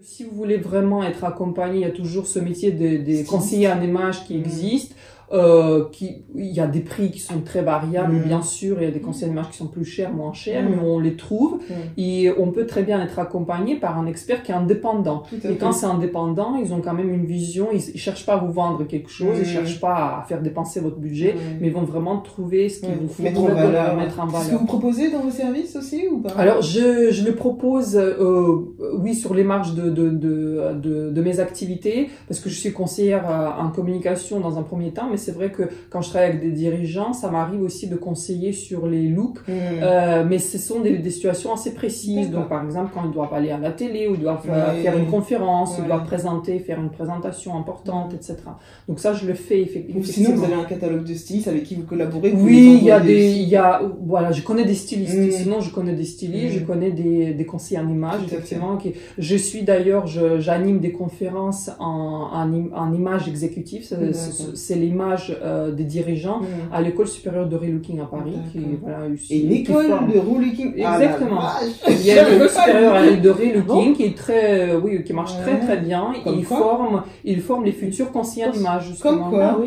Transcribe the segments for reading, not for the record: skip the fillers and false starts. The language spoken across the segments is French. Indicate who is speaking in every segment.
Speaker 1: Si vous voulez vraiment être accompagné, il y a toujours ce métier des conseillers en image qui existe. Il y a des prix qui sont très variables, bien sûr, il y a des conseillers d'images qui sont plus chers, moins chers, mais on les trouve et on peut très bien être accompagné par un expert qui est indépendant. Et quand c'est indépendant, ils ont quand même une vision, ils cherchent pas à vous vendre quelque chose, ils cherchent pas à faire dépenser votre budget, mais ils vont vraiment trouver ce qu'il vous faut
Speaker 2: mettre en valeur.
Speaker 1: Est-ce
Speaker 2: que vous proposez dans vos services aussi ou pas?
Speaker 1: Alors, je le propose, oui, sur les marges de mes activités, parce que je suis conseillère en communication dans un premier temps, mais c'est vrai que quand je travaille avec des dirigeants, ça m'arrive aussi de conseiller sur les looks, mais ce sont des situations assez précises. Donc, par exemple, quand ils doivent aller à la télé, ou ils doivent faire une conférence, ou ils doivent faire une présentation importante, etc. Donc ça, je le fais effectivement.
Speaker 2: Sinon, vous avez un catalogue de stylistes avec qui vous collaborez?
Speaker 1: Oui, voilà, je connais des stylistes. Sinon, je connais des stylistes, je connais des conseillers en images, effectivement. Je suis d'ailleurs, j'anime des conférences en images exécutives. C'est l'image des dirigeants à l'école supérieure de relooking à Paris.
Speaker 2: Et l'école de relooking.
Speaker 1: Exactement. Il y a l'école supérieure de relooking qui est qui marche très bien. Il forme les futurs conseillers d'images, justement.
Speaker 2: Comme quoi,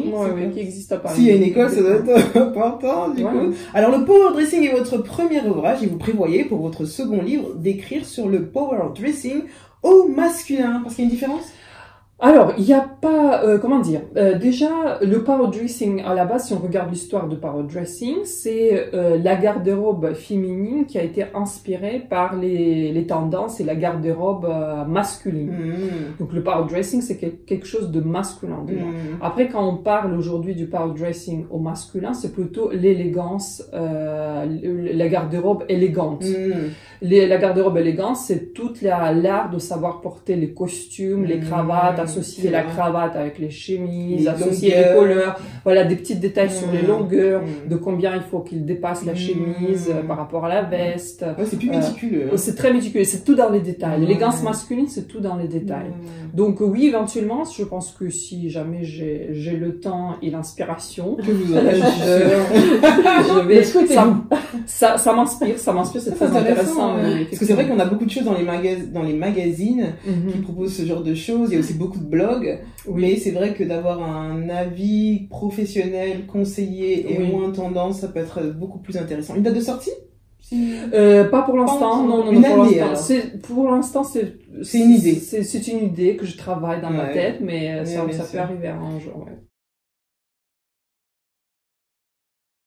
Speaker 1: qui existe à Paris.
Speaker 2: S'il y a une école, ça doit être important, du coup. Alors, le power dressing est votre premier ouvrage et vous prévoyez pour votre second livre d'écrire sur le power dressing au masculin. Parce qu'il y a une différence?
Speaker 1: Alors, il n'y a pas, déjà, le power dressing, à la base, si on regarde l'histoire de power dressing, c'est la garde-robe féminine qui a été inspirée par les tendances et la garde-robe masculine. Donc, le power dressing, c'est quelque chose de masculin, déjà. Après, quand on parle aujourd'hui du power dressing au masculin, c'est plutôt l'élégance, la garde-robe élégante. La garde-robe élégante, c'est toute l'art de savoir porter les costumes, les cravates, associer la cravate avec les chemises, associer les couleurs, voilà, des petits détails sur les longueurs, de combien il faut qu'il dépasse la chemise par rapport à la veste.
Speaker 2: Ouais, c'est plus méticuleux.
Speaker 1: C'est très méticuleux, c'est tout dans les détails. L'élégance masculine, c'est tout dans les détails. Donc oui, éventuellement, je pense que si jamais j'ai le temps et l'inspiration, ça m'inspire, c'est très intéressant.
Speaker 2: Parce que c'est vrai qu'on a beaucoup de choses dans les magazines qui proposent ce genre de choses. Il y a aussi beaucoup de blogs, mais c'est vrai que d'avoir un avis professionnel, conseillé et moins tendance, ça peut être beaucoup plus intéressant. Une date de sortie?
Speaker 1: Pas pour l'instant, non, pour l'instant, c'est
Speaker 2: une idée.
Speaker 1: C'est une idée que je travaille dans ma tête, mais ça peut arriver un jour,